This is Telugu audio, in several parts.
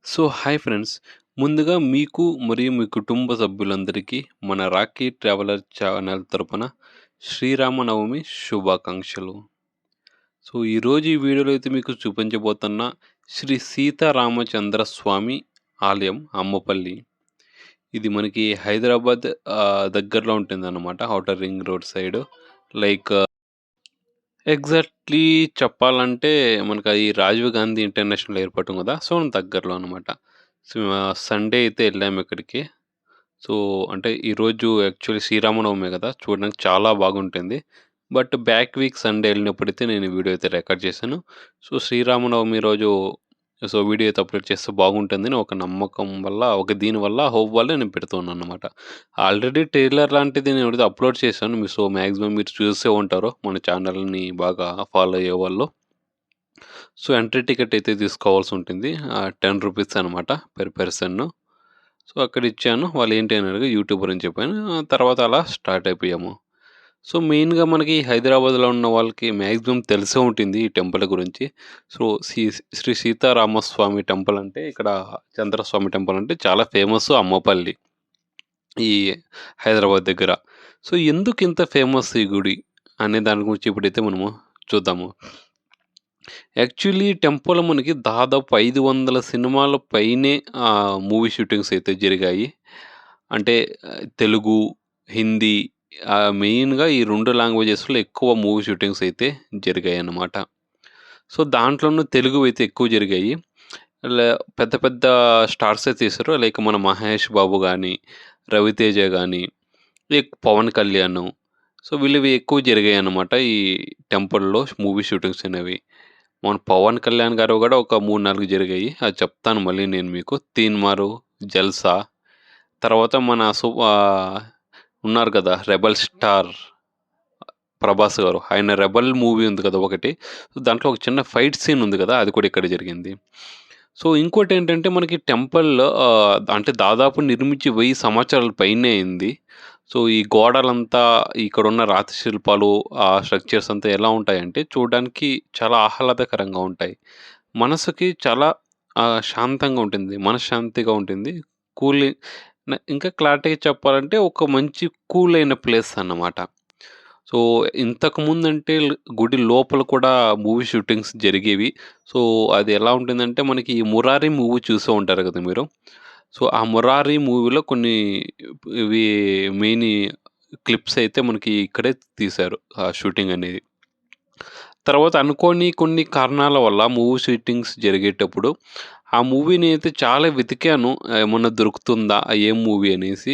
Hi friends. ముందుగా మీకు మరియు మీ కుటుంబ సభ్యులందరికీ మన రాకీ ట్రావెలర్ ఛానల్ తరపున శ్రీరామనవమి శుభాకాంక్షలు. ఈరోజు ఈ వీడియోలో అయితే మీకు చూపించబోతున్న శ్రీ సీతారామచంద్ర స్వామి ఆలయం అమ్మపల్లి. ఇది మనకి హైదరాబాద్ దగ్గరలో ఉంటుందన్నమాట. Outer ring road side. Like exactly చెప్పాలంటే మనకది రాజీవ్ గాంధీ ఇంటర్నేషనల్ ఎయిర్‌పోర్ట్ ఉంది కదా! దగ్గరలో అనమాట. సండే అయితే ఎళ్ళామిక్కడికి. సో, అంటే ఈరోజు యాక్చువల్లీ శ్రీరామనవమి గదా! చూడడానికి చాలా బాగుంటుంది. బట్ బ్యాక్ వీక్ సండే ఎళ్ళినప్పుడైతే నేను ఈ వీడియో అయితే రికార్డ్ చేశాను. శ్రీరామనవమి రోజు వీడియో అయితే అప్‌లోడ్ చేస్తే బాగుంటుందని ఒక నమ్మకం వల్ల, దీనివల్ల హోప్ వల్ల నేను పెడుతున్నాననమాట. ఆల్రెడీ ట్రైలర్ లాంటిది నేనైతే అప్‌లోడ్ చేశాను. మాక్సిమం మీరు చూసే ఉంటారు మన ఛానల్‌ని బాగా ఫాలో అయ్యేవాళ్ళు. ఎంట్రీ టికెట్ అయితే తీసుకోవాల్సుంటుంది. రూ. 10 అనమాట పర్ పర్సన్. అక్కడిచ్చాను. వాళ్ళేంటి అని అడిగి యూట్యూబర్ అని చెప్పాను. తర్వాత అలా స్టార్ట్ అయిపోయాము. మెయిన్‌గా మనకి హైదరాబాద్‌లో ఉన్న వాళ్ళకి మాక్సిమం తెలిసే ఉంటుంది ఈ టెంపుల్ గురించి. సో, శ్రీ శ్రీ సీతారామస్వామి టెంపుల్ అంటే ఇక్కడ చంద్రస్వామి టెంపుల్ అంటే చాలా ఫేమస్ అమ్మపల్లి. ఈ హైదరాబాద్ దగ్గర. ఎందుకింత ఫేమస్ ఈ గుడి అనే దాని గురించి ఇప్పుడైతే మనము చూద్దాము. యాక్చువల్లీ టెంపుల్ మనకి దాదాపు 500 సినిమాల పైనే మూవీ షూటింగ్స్ అయితే జరిగాయి. అంటే తెలుగు, హిందీ మెయిన్‌గా ఈ 2 లాంగ్వేజెస్‌లో ఎక్కువ మూవీ షూటింగ్స్ అయితే జరిగాయన్నమాట. దాంట్లోనూ తెలుగువైతే ఎక్కువ జరిగాయి. లే పెద్ద పెద్ద స్టార్సే తీశారు. లైక్ మన 'మహేష్ బాబు' గాని, 'రవితేజ' గాని, పవన్ కళ్యాణ్. వీళ్ళవి ఎక్కువ జరిగాయన్నమాట ఈ టెంపుల్‌లో మూవీ షూటింగ్స్ అనేవి. మన 'పవన్ కళ్యాణ్' గారు గూడా ఒక 3, 4 జరిగాయి. అది చెప్తాను మళ్ళీ నేను మీకు. 'తీన్మారు', 'జల్సా' తర్వాత మన ఉన్నారు కదా! 'రెబెల్' స్టార్ 'ప్రభాస్' గారు. ఆయన 'రెబెల్' మూవీ ఉంది కదా ఒకటి. దాంట్లో ఒక చిన్న ఫైట్ సీన్ ఉంది కదా! అది కూడా ఇక్కడ జరిగింది. ఇంకోటేంటంటే మనకి టెంపుల్‌లో అంటే దాదాపు నిర్మించి 1000 సంవత్సరాల పైనే అయింది. ఈ గోడలంతా ఇక్కడున్న రాతి శిల్పాలు, స్ట్రక్చర్స్ అంతా ఎలా ఉంటాయంటే చూడడానికి చాలా ఆహ్లాదకరంగా ఉంటాయి. మనసుకి చాలా శాంతంగా ఉంటుంది. మనశ్శాంతిగా ఉంటుంది. కూలింగ్ ఇంకా క్లారిటీగా చెప్పాలంటే ఒక మంచి కూల్ అయిన ప్లేస్ అన్నమాట. సో, ఇంతకుముందంటే గుడి లోపల కూడా మూవీ షూటింగ్స్ జరిగేవి. అది ఎలా ఉంటుందంటే మనకి ఈ 'మురారి' మూవీ చూసే ఉంటారు కదా మీరు. ఆ 'మురారి' మూవీలో కొన్ని ఇవి మెయిన్ క్లిప్స్ అయితే మనకి ఇక్కడే తీశారు. ఆ షూటింగ్ అనేది. తర్వాత అనుకోని కొన్ని కారణాల వల్ల మూవీ షూటింగ్స్ జరిగేటప్పుడు, ఆ మూవీని అయితే చాలా వెతికాను. ఏమన్నా దొరుకుతుందా? ఏం మూవీ అనేసి.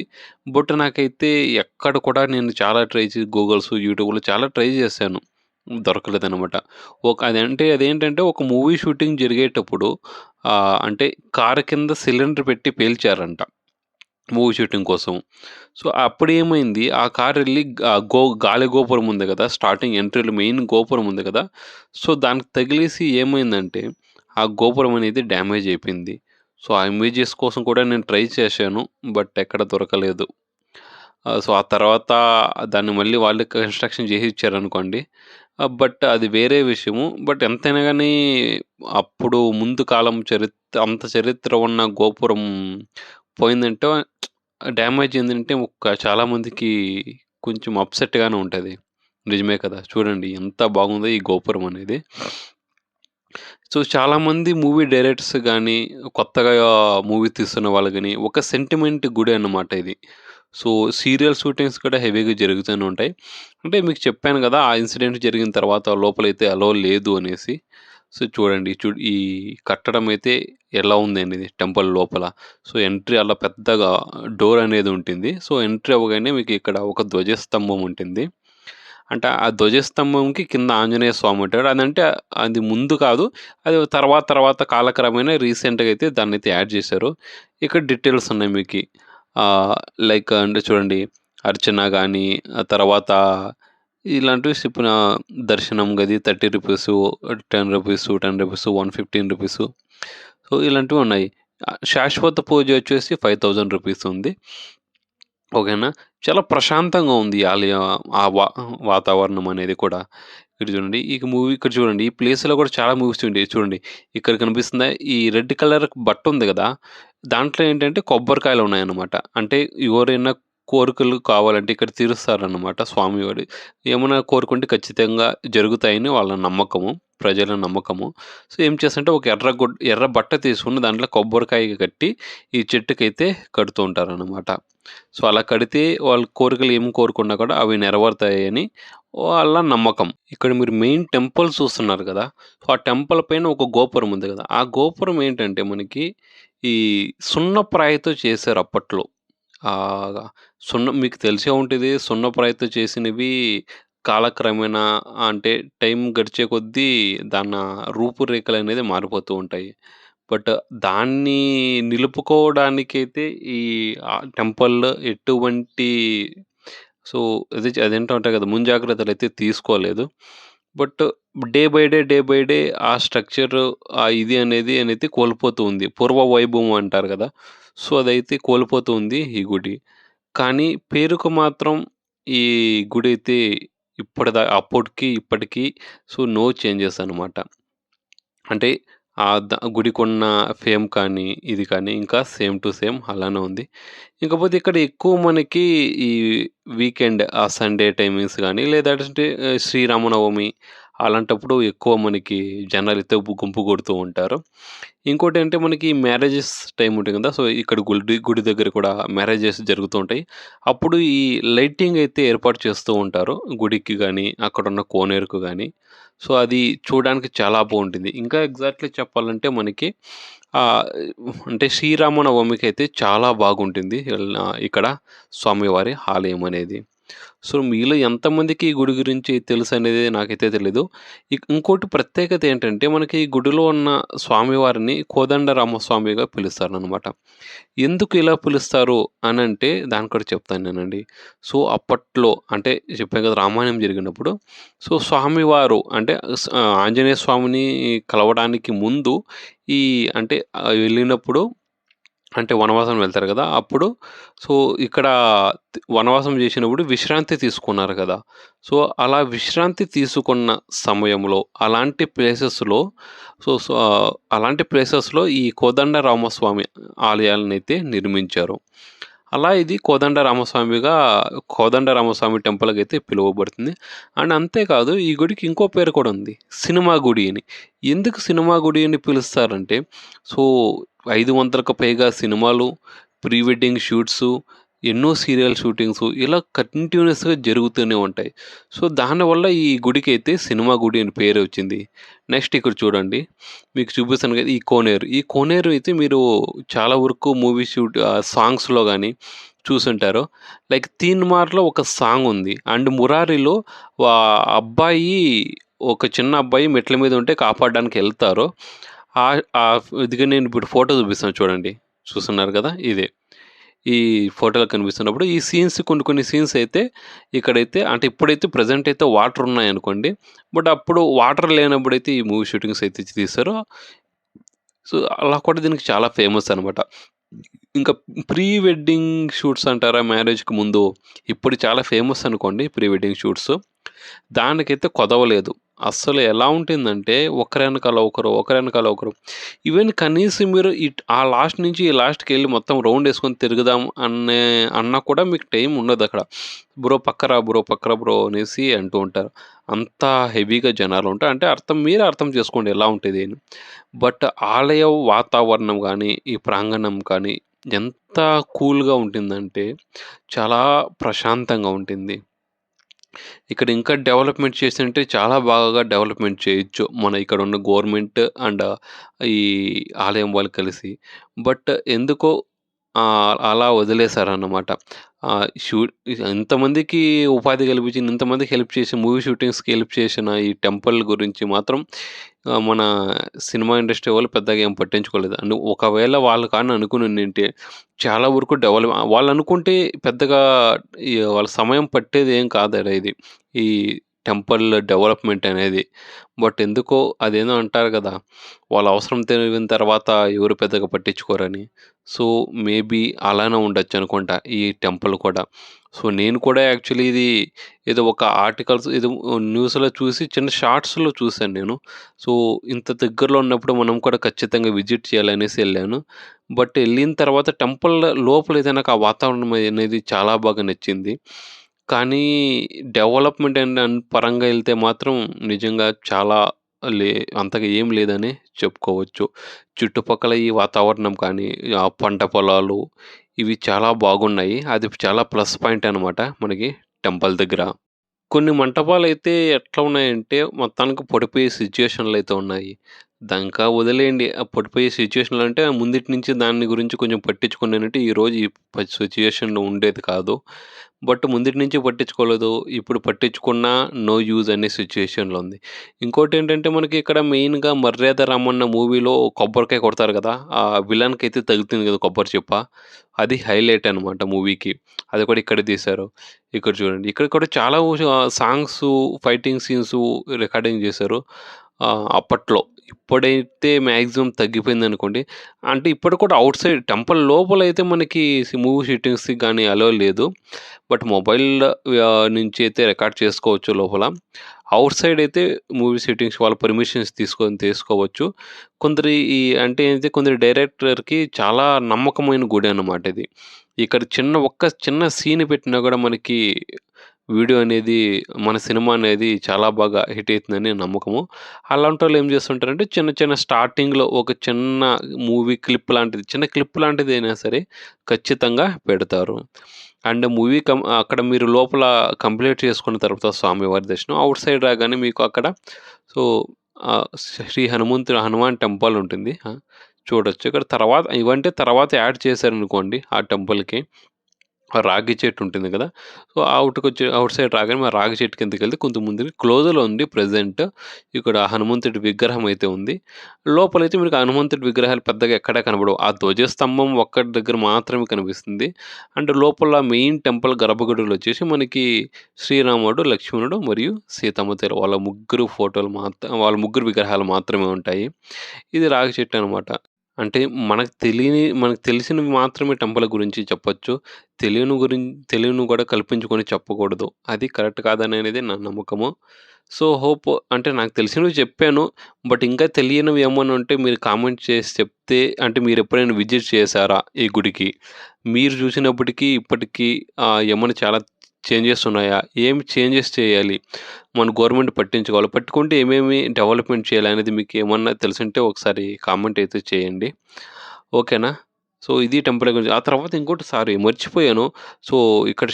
బట్ నాకైతే ఎక్కడ కూడా నేను చాలా ట్రై చేసి గూగుల్స్, యూట్యూబ్‌లో చాలా ట్రై చేశాను. దొరకలేదనమాట. అదేంటంటే ఒక మూవీ షూటింగ్ జరిగేటప్పుడు అంటే కారు కింద సిలిండర్ పెట్టి పేల్చారంట. మూవీ షూటింగ్ కోసం. అప్పుడేమైంది ఆ కారెళ్ళి గాలి గోపురం ఉంది గదా! స్టార్టింగ్ ఎంట్రీలో మెయిన్ గోపురం ఉంది కదా! దానికి తగిలేసి ఏమైందంటే, ఆ గోపురం అనేది డ్యామేజ్ అయిపోయింది. ఆ ఇమేజెస్ కోసం కూడా నేను ట్రై చేశాను. బట్ ఎక్కడ దొరకలేదు. ఆ తర్వాత దాన్ని మళ్ళీ వాళ్ళే కన్‌స్ట్రక్షన్ చేసి ఇచ్చారనుకోండి. బట్ అది వేరే విషయము. బట్ ఎంతైనా గానీ అప్పుడు ముందు కాలం అంత చరిత్ర ఉన్న గోపురం పోయిందంటే డ్యామేజ్ ఏందంటే చాలా మందికి కొంచెం అప్‌సెట్‌గానే ఉంటది. నిజమే కదా! చూడండి ఎంత బాగుందో ఈ గోపురం అనేది. చాలామంది మూవీ డైరెక్టర్స్ గానీ, కొత్తగా మూవీ తీస్తున్న వాళ్ళు గానీ, ఒక సెంటిమెంట్ గుడి అన్నమాట ఇది. సీరియల్ షూటింగ్స్ కూడా హెవీగా జరుగుతూనే ఉంటాయి. అంటే మీకు చెప్పాను గదా! ఆ ఇన్సిడెంట్ జరిగిన తర్వాత లోపలైతే అలో లేదు అనేసి. చూడండి ఈ కట్టడం అయితే ఎలా ఉంది అనేది టెంపుల్ లోపల. ఎంట్రీ అలా పెద్దగా డోర్ అనేది ఉంటుంది. ఎంట్రీ అవ్వగానే మీకు ఇక్కడ ఒక ధ్వజస్తంభం ఉంటుంది. అంటే ఆ ధ్వజస్తంభంకి కింద ఆంజనేయ స్వామి ఉంటాడు. అది ముందు కాదు. అది తర్వాత కాలక్రమేణా రీసెంట్‌గా అయితే దాన్నైతే యాడ్ చేశారు. ఇక్కడ డీటెయిల్స్ ఉన్నాయి మీకి. లైక్ అంటే చూడండి అర్చన గాని, ఆ తర్వాత ఇలాంటివి చెప్పిన దర్శనం గది రూ. 30, రూ. 10, రూ. 115. ఇలాంటివి ఉన్నాయి. శాశ్వత పూజ వచ్చేసి రూ. 5000 ఉంది. ఓకేనా. చాలా ప్రశాంతంగా ఉంది ఈ ఆలయం. ఆ వాతావరణం అనేది కూడా. ఇక్కడ చూడండి. ఇక్కడ చూడండి. ఈ ప్లేస్‌లో కూడా చాలా మూవీస్ ఉండేవి చూడండి. ఇక్కడ కనిపిస్తుందా? ఈ రెడ్ కలర్ బట్టుంది గదా! దాంట్లో ఏంటంటే కొబ్బరికాయలున్నాయన్నమాట. అంటే ఎవరైనా కోరికలు కావాలంటే ఇక్కడ తీరుస్తారన్నమాట స్వామివారు. ఏమన్నా కోరుకుంటే ఖచ్చితంగా జరుగుతాయని వాళ్ళ నమ్మకము. ప్రజల నమ్మకము. సో, ఏం చేస్తారంటే ఒక ఎర్ర బట్ట తీసుకొని దాంట్లో కొబ్బరికాయ కట్టి ఈ చెట్టుకైతే కడుతూ ఉంటారన్నమాట. సో, అలా కడితే వాళ్ళ కోరికలు ఏమి కోరుకున్నా కూడా అవి నెరవేరుతాయని వాళ్ళ నమ్మకం. ఇక్కడ మీరు మెయిన్ టెంపుల్ చూస్తున్నారు గదా! సో, ఆ టెంపుల్ పైన ఒక గోపురం ఉంది గదా! ఆ గోపురం ఏంటంటే మనకి ఈ సున్నప్రాయతో చేశారు అప్పట్లో. ఆహ్, మీకు తెలిసే ఉంటది. సున్నప్రాయతో చేసినవి కాలక్రమేణా అంటే టైం గడిచే కొద్దీ దాని రూపురేఖలనేది మారిపోతూ ఉంటాయి. బట్ దాన్ని నిలుపుకోవడానికైతే ఈ టెంపుల్ ఎటువంటి సో, అదేంటో ఉంటాయి కదా! ముంజాగ్రత్తలైతే తీసుకోలేదు. బట్ డే బై డే ఆ స్ట్రక్చర్ ఇది అనేది కోల్పోతూ ఉంది. పూర్వ వైభవం అంటారు కదా! సో, అదైతే కోల్పోతూ ఉంది ఈ గుడి. కానీ పేరుకు మాత్రం ఈ గుడైతే అప్పటికి, ఇప్పటికి సో, నో చేంజెస్ అనమాట. అంటే గుడికున్న ఫేమ్ కానీ, ఇది కానీ ఇంకా సేమ్ టు సేమ్ అలానే ఉంది. ఇకపోతే ఇక్కడ ఎక్కువ మనకి ఈ వీకెండ్ సండే టైమింగ్స్ గానీ, లేదంటే శ్రీరామనవమి అలాంటప్పుడు ఎక్కువ మనకి జనాలైతే గుంపు గూడుతూ ఉంటారు. ఇంకోటంటే మనకి మ్యారేజెస్ టైమ్ ఉంటుంది కదా! సో, ఇక్కడ గుడి దగ్గర కూడా మ్యారేజెస్ జరుగుతూ ఉంటాయి. అప్పుడు ఈ లైటింగ్ అయితే ఏర్పాటు చేస్తూ ఉంటారు. గుడికి గానీ, అక్కడున్న కోనేరుకు గానీ. సో, అది చూడడానికి చాలా బావుంటుంది. ఇంకా ఎగ్జాక్ట్‌లీ చెప్పాలంటే మనకి ఆహ్, అంటే శ్రీరామనవమికైతే చాలా బాగుంటుంది. ఇక్కడ స్వామివారి ఆలయం అనేది. సో, మీలో ఎంతమందికి ఈ గుడి గురించి తెలుసనేది నాకైతే తెలీదు. ఇంకోటి ప్రత్యేకత ఏంటంటే, మనకి ఈ గుడిలో ఉన్న స్వామివారిని కోదండరామస్వామిగా పిలుస్తారనమాట. ఎందుకు ఇలా పిలుస్తారు అనంటే, దానికి కూడా చెప్తాను నేనండి. సో, అప్పట్లో అంటే చెప్పాను కదా! రామాయణం జరిగినప్పుడు, సో, స్వామివారు అంటే ఆంజనేయ స్వామిని కలవడానికి ముందు ఈ అంటే వెళ్ళినప్పుడు అంటే వనవాసం వెళ్తారు గదా! అప్పుడు సో, ఇక్కడ వనవాసం జేసినప్పుడు విశ్రాంతి తీసుకున్నారు గదా! సో, అలా విశ్రాంతి తీసుకున్న సమయంలో సో, సో, అలాంటి ప్లేసెస్‌లో ఈ కోదండరామస్వామి ఆలయాలనైతే నిర్మించారు. అలా ఇది కోదండరామస్వామి టెంపుల్‌కైతే పిలువబడుతుంది. అండ్ అంతేకాదు ఈ గుడికి ఇంకో పేరు కూడా ఉంది. సినిమా గుడి అని. ఎందుకు సినిమా గుడి అని పిలుస్తారంటే, సో 500కు పైగా సినిమాలు, ప్రీ వెడ్డింగ్ షూట్సు, ఎన్నో సీరియల్ షూటింగ్సు ఇలా కంటిన్యూయస్‌గా జరుగుతూనే ఉంటాయి. సో, దానివల్ల ఈ గుడికైతే సినిమా గుడి అని పేరొచ్చింది. నెక్స్ట్ ఇక్కడ చూడండి. మీకు చూపిస్తాను కదా! ఈ కోనేరు. ఈ కోనేరు అయితే మీరు చాలా వరకు సాంగ్స్‌లో గాని చూసుంటారు. లైక్ 'తీన్మార్'లో ఒక సాంగ్ ఉంది. అండ్ 'మురారిలో' వా అబ్బాయి ఒక చిన్న అబ్బాయి మెట్ల మీద ఉంటే కాపాడడానికి ఎళ్తారు. ఇదిగో నేను ఇప్పుడు ఫోటో చూపిస్తాను చూడండి. చూస్తున్నారు కదా! ఇదే. ఈ ఫోటోలో కనిపిస్తున్నప్పుడు ఈ సీన్స్ కొన్ని సీన్స్ అయితే ఇక్కడైతే అంటే ఇప్పుడైతే ప్రెజెంట్ అయితే వాటర్ ఉన్నాయనుకోండి. బట్ అప్పుడు వాటర్ లేనప్పుడైతే ఈ మూవీ షూటింగ్స్ అయితే తీశారు. సో, అలా కూడా దీనికి చాలా ఫేమస్ అనమాట. ఇంకా ప్రీ వెడ్డింగ్ షూట్స్ అంటారా మ్యారేజ్‌కి ముందు, ఇప్పుడు చాలా ఫేమస్ అనుకోండి ప్రీ వెడ్డింగ్ షూట్స్. దానికైతే కొదవలేదు. అస్సలు ఎలా ఉంటుందంటే ఒకరెనకాల ఒకరు, ఒకరెనకాల ఒకరు. ఈవెన్ కనీసం మీరు ఆ లాస్ట్ నుంచి ఈ లాస్ట్‌కెళ్ళి మొత్తం రౌండేసుకొని తిరుగుదాం అన్నా కూడా మీకు టైం ఉండదక్కడ. బ్రో పక్కరా బ్రో" అనేసి అంటూ ఉంటారు. అంత హెవీగా జనాలుంటారు. అంటే మీరే అర్థం చేసుకోండి ఎలా ఉంటది అని. బట్ ఆలయ వాతావరణం గానీ, ఈ ప్రాంగణం కానీ ఎంత కూల్‌గా ఉంటుందంటే చాలా ప్రశాంతంగా ఉంటుంది. ఇక్కడ ఇంకా డెవలప్‌మెంట్ చేసుంటే చాలా బాగా డెవలప్‌మెంట్ చేయొచ్చు. మన ఇక్కడున్న గవర్నమెంట్ అండ్ ఈ ఆలయం వాళ్ళు కలిసి. బట్ ఎందుకో అలా వదిలేసారన్నమాట. ఇంతమందికి ఉపాధి కల్పించింది, ఇంతమందికి హెల్ప్ చేసి మూవీ షూటింగ్స్‌కి హెల్ప్ చేసిన ఈ టెంపుల్ గురించి మాత్రం మన సినిమా ఇండస్ట్రీ వాళ్ళు పెద్దగా ఏం పట్టించుకోలేదు. అండ్ ఒకవేళ వాళ్ళు కానీ అనుకునుండింటే చాలా వరకు వాళ్ళనుకుంటే పెద్దగా వాళ్ళ సమయం పట్టేదేం కాదురా ఇది. ఈ టెంపుల్ డెవలప్‌మెంట్ అనేది. బట్ ఎందుకో అదేదో అంటారు గదా! వాళ్ళ అవసరం తెలివిన తర్వాత ఎవరు పెద్దగా పట్టించుకోరని. సో, మేబీ అలానే ఉండొచ్చనుకుంటా ఈ టెంపుల్ కూడా. సో, నేను కూడా యాక్చువల్లీ ఇది ఏదో ఒక ఆర్టికల్స్ ఏదో న్యూస్‌లో చూసి చిన్న షార్ట్స్‌లో చూసాను నేను. సో, ఇంత దగ్గరలో ఉన్నప్పుడు మనం కూడా ఖచ్చితంగా విజిట్ చేయాలనేసి ఎళ్ళాను. బట్ ఎళ్ళిన తర్వాత టెంపుల్ లోపలైతే నాకు ఆ వాతావరణం అనేది చాలా బాగా నచ్చింది. కానీ డెవలప్‌మెంట్ పరంగా ఎళ్తే మాత్రం నిజంగా చాలా లే అంతగా ఏం లేదనే చెప్పుకోవచ్చు. చుట్టుపక్కల ఈ వాతావరణం కానీ, ఆ పంట పొలాలు ఇవి చాలా బాగున్నాయి. అది చాలా ప్లస్ పాయింట్ అనమాట మనకి టెంపుల్ దగ్గర. కొన్ని మంటపాలైతే ఎట్లా ఉన్నాయంటే, మొత్తానికి పడిపోయే సిట్యుయేషన్‌లయితే ఉన్నాయి. దానికా వదిలేయండి. ఆ పడిపోయే సిట్యుయేషన్‌లో అంటే ముందుటి నుంచి దాని గురించి కొంచెం పట్టించుకునేనంటే ఈరోజు ఈ సిట్యుయేషన్‌లో ఉండేది కాదు. బట్ ముందుటి నుంచి పట్టించుకోలేదు. ఇప్పుడు పట్టించుకున్నా నో యూజ్ అనే సిట్యుయేషన్‌లో ఉంది. ఇంకోటేంటంటే మనకి ఇక్కడ మెయిన్‌గా 'మర్యాద రామన్న' మూవీలో కొబ్బరికాయ కొడతారు కదా! ఆ విలన్‌కైతే తగులుతుంది కదా కొబ్బరి చిప్ప. అది హైలైట్ అనమాట మూవీకి. అది కూడా ఇక్కడే తీశారు. ఇక్కడ చూడండి. ఇక్కడ కూడా చాలా సాంగ్సు, ఫైటింగ్ సీన్సు రికార్డింగ్ చేశారు. అప్పట్లో. ఇప్పుడైతే మాక్సిమం తగ్గిపోయిందనుకోండి. అంటే ఇప్పటికి కూడా ఔట్ సైడ్ టెంపుల్ లోపలైతే మనకి మూవీ షూటింగ్స్‌కి గాని అలో లేదు. బట్ మొబైల్ నుంచి అయితే రికార్డ్ చేసుకోవచ్చు లోపల. ఔట్ సైడ్ అయితే మూవీ షూటింగ్స్ వాళ్ళ పర్మిషన్స్ తీసుకొని తీసుకోవచ్చు. అంటే ఏంటి కొందరి డైరెక్టర్‌కి చాలా నమ్మకమైన గుడి అన్నమాట ఇది. ఇక్కడ ఒక్క చిన్న సీన్ పెట్టినా గూడా మనకి వీడియో అనేది మన సినిమా అనేది చాలా బాగా హిట్ అయితుందని నమ్మకము. అలాంటోళ్ళు ఏం చేస్తుంటారంటే చిన్న చిన్న స్టార్టింగ్‌లో ఒక చిన్న మూవీ క్లిప్ లాంటిది, చిన్న క్లిప్ లాంటిదైనా సరే ఖచ్చితంగా పెడతారు. అండ్ అక్కడ మీరు లోపల కంప్లీట్ చేసుకున్న తర్వాత స్వామివారి దర్శనం ఔట్ సైడ్ రాగానే మీకు అక్కడ సో, శ్రీ హనుమాన్ టెంపుల్ ఉంటుంది. చూడొచ్చు. ఇక్కడ తర్వాత ఇవంటే తర్వాత యాడ్ చేశారనుకోండి ఆ టెంపుల్‌కి. ఆ రాగి చెట్టు ఉంటుంది గదా! సో, ఔట్ సైడ్ రాగానే మన రాగి చెట్టు కిందకెళ్తే కొంచెం ముందుకి క్లోజ్‌లో ఉంది ప్రెజెంట్. ఇక్కడ హనుమంతుడి విగ్రహం అయితే ఉంది. లోపలైతే మీకు హనుమంతుడి విగ్రహాలు పెద్దగా ఎక్కడా కనపడవు. ఆ ధ్వజస్తంభం ఒక్కటి దగ్గర మాత్రమే కనిపిస్తుంది. అండ్ లోపల మెయిన్ టెంపుల్ గర్భగుడిలో వచ్చేసి మనకి శ్రీరాముడు, లక్ష్మణుడు మరియు సీతమ్మ తల్లి వాళ్ళ ముగ్గురు విగ్రహాలు మాత్రమే ఉంటాయి. ఇది రాగి చెట్టు అనమాట. అంటే మనకు తెలిసినవి మాత్రమే టెంపుల్ గురించి చెప్పొచ్చు. తెలియనివి గూడా కల్పించుకొని చెప్పకూడదు. అది కరెక్ట్ కాదననేది నా నమ్మకము. సో, అంటే నాకు తెలిసినవి చెప్పాను. బట్ ఇంకా తెలియనివి ఏమన్నా ఉంటే మీరు కామెంట్ చేసి చెప్తే అంటే మీరెప్పుడైనా విజిట్ చేశారా ఈ గుడికి? మీరు చూసినప్పటికి ఇప్పటికి ఏమన్నా చాలా చేంజెస్ ఉన్నాయా? ఏం చేంజెస్ చేయాలి? మన గవర్నమెంట్ పట్టించుకోవాలి. పట్టుకుంటే ఏమేమి డెవలప్‌మెంట్ చేయాలనేది మీకేమన్నా తెలిసుంటే ఒకసారి కామెంట్ అయితే చేయండి. ఓకేనా? సో, ఇది టెంపుల్ గురించి. ఆ తర్వాత ఇంకోటి మర్చిపోయాను. సో, ఇక్కడ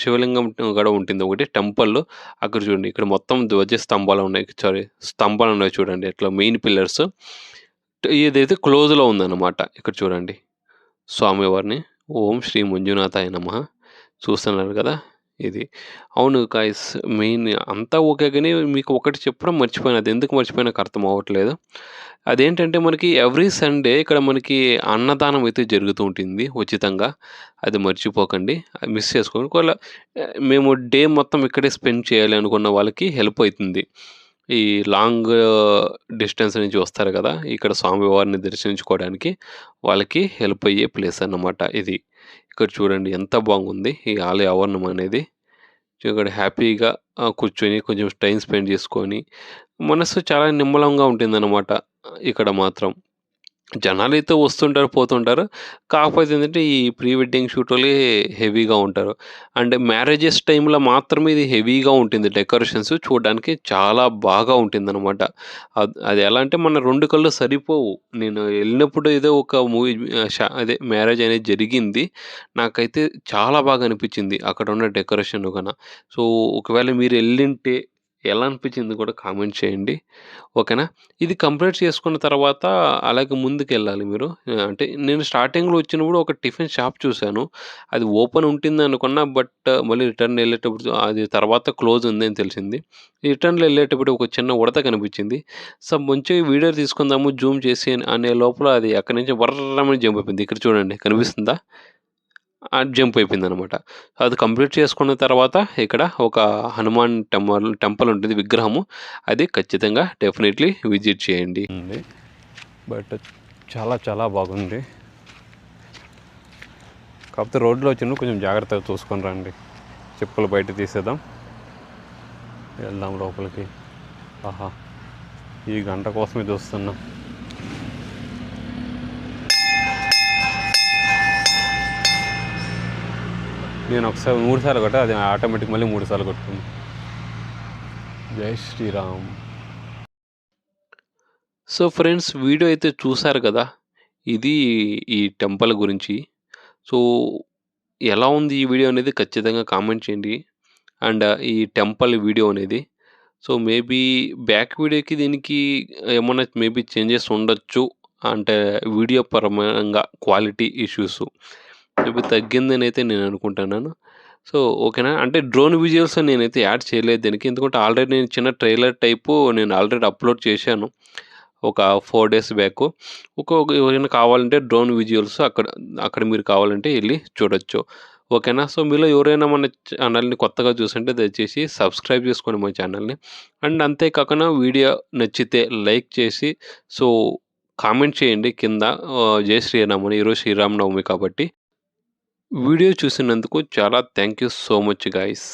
శివలింగం గూడా ఉంటుంది ఒకటి టెంపుల్. అక్కడ చూడండి. ఇక్కడ మొత్తం ధ్వజస్తంభాలున్నాయి. స్తంభాలున్నాయి చూడండి. ఇట్లా మెయిన్ పిల్లర్స్. ఇదైతే క్లోజ్‌లో ఉందన్నమాట. ఇక్కడ చూడండి. స్వామివారిని. ఓం శ్రీ మంజునాథాయ నమః. చూస్తున్నారు గదా! ఇది. అవును గైస్ మెయిన్ అంతా ఓకే గాని మీకు ఒకటి చెప్పడం మర్చిపోయాను. అది ఎందుకు మర్చిపోయానో నాకు అర్థం అవ్వట్లేదు. అదేంటంటే మనకి ఎవ్రీ సండే ఇక్కడ మనకి అన్నదానం అయితే జరుగుతూ ఉంటుంది ఉచితంగా. అది మర్చిపోకండి. అది మిస్ చేసుకోకండి. ఒకవేళ మేము డే మొత్తం ఇక్కడే స్పెండ్ చేయాలి అనుకున్న వాళ్ళకి హెల్ప్ అయితుంది. ఈ లాంగ్ డిస్టెన్స్ నుంచి వస్తారు గదా! ఇక్కడ స్వామివారిని దర్శించుకోవడానికి వాళ్ళకి హెల్ప్ అయ్యే ప్లేస్ అన్నమాట ఇది. ఇక్కడ చూడండి ఎంత బాగుంది ఈ ఆలయ ఆవరణం అనేది. సో, ఇక్కడ హ్యాపీగా కూర్చొని కొంచెం టైమ్ స్పెండ్ చేసుకొని, మనసు చాలా నిమ్మలంగా ఉంటుందన్నమాట ఇక్కడ మాత్రం. జనాలైతే వస్తుంటారు, పోతుంటారు. కాకపోతే ఏంటంటే, ఈ ప్రీ వెడ్డింగ్ షూటోలే హెవీగా ఉంటారు. అండ్ మ్యారేజెస్ టైమ్‌లో మాత్రమే ఇది హెవీగా ఉంటుంది డెకరేషన్స్ చూడడానికి చాలా బాగా ఉంటుందనమాట. అది ఎలా అంటే మన 2 కళ్ళు సరిపోవు. నేను ఎళ్ళినప్పుడు ఏదో ఒక మూవీ అదే మ్యారేజ్ అనేది జరిగింది. నాకైతే చాలా బాగా అనిపించింది అక్కడున్న డెకరేషన్ సో, ఒకవేళ మీరు ఎళ్ళింటే ఎలా అనిపించింది కూడా కామెంట్ చేయండి. ఓకేనా? ఇది కంప్లీట్ చేసుకున్న తర్వాత అలాగే ముందుకెళ్ళాలి మీరు. అంటే నేను స్టార్టింగ్‌లో వచ్చినప్పుడు ఒక టిఫిన్ షాప్ చూసాను. అది ఓపెన్ ఉంటుందనుకున్నా. బట్ మళ్ళీ రిటర్న్ ఎళ్ళేటప్పుడు అది తర్వాత క్లోజ్ ఉందని తెలిసింది. రిటర్న్‌లో ఎళ్ళేటప్పుడు ఒక చిన్న ఉడత కనిపించింది. సో, మంచిగా వీడియో తీసుకుందాము జూమ్ చేసి అనే లోపల అది అక్కడి నుంచి వర్రమని జంప్ అయిపోయింది. ఇక్కడ చూడండి కనిపిస్తుందా? జంప్ అయిపోయిందనమాట. అది కంప్లీట్ చేసుకున్న తర్వాత ఇక్కడ ఒక హనుమాన్ టెంపుల్ ఉంటుంది విగ్రహము. అది ఖచ్చితంగా డెఫినెట్‌లీ విజిట్ చేయండి. బట్ చాలా చాలా బాగుంది. కాకపోతే రోడ్లో వచ్చినప్పుడు కొంచెం జాగ్రత్తగా చూసుకొని రండి. చెప్పులు బయట తీసేద్దాం, వెళ్దాం లోపలికి. ఆహా, ఈ గంట కోసమే చూస్తున్నా. నేను ఒకసారి 3 సార్లు కొట్టా, అది ఆటోమేటిక్ మళ్ళీ 3 సార్లు కొట్టుకుంది. జై శ్రీరామ్. సో ఫ్రెండ్స్, వీడియో అయితే చూసారు కదా, ఇది ఈ టెంపుల్ గురించి. సో ఎలా ఉంది ఈ వీడియో అనేది ఖచ్చితంగా కామెంట్ చేయండి. అండ్ ఈ టెంపుల్ వీడియో అనేది, సో మేబీ బ్యాక్ వీడియోకి దీనికి ఏమన్నా మేబీ చేంజెస్ ఉండొచ్చు. అంటే వీడియో పరమంగా క్వాలిటీ ఇష్యూస్ మేబీ తగ్గిందని అయితే నేను అనుకుంటున్నాను. సో ఓకేనా, అంటే డ్రోన్ విజువల్స్ నేనైతే యాడ్ చేయలేదు దీనికి, ఎందుకంటే ఆల్రెడీ నేను చిన్న ట్రైలర్ టైపు నేను ఆల్రెడీ అప్లోడ్ చేశాను ఒక 4 డేస్ బ్యాక్. ఎవరైనా కావాలంటే డ్రోన్ విజువల్స్ అక్కడ అక్కడ మీరు కావాలంటే వెళ్ళి చూడొచ్చు. ఓకేనా. సో మీలో ఎవరైనా మన ఛానల్ని కొత్తగా చూస్తుంటే దయచేసి సబ్స్క్రైబ్ చేసుకోండి మన ఛానల్ని. అండ్ అంతేకాకుండా వీడియో నచ్చితే లైక్ చేసి, సో కామెంట్ చేయండి కింద జై శ్రీరామ్ అని. ఈరోజు శ్రీరామనవమి కాబట్టి. వీడియో చూసినందుకు చాలా thank you so much guys.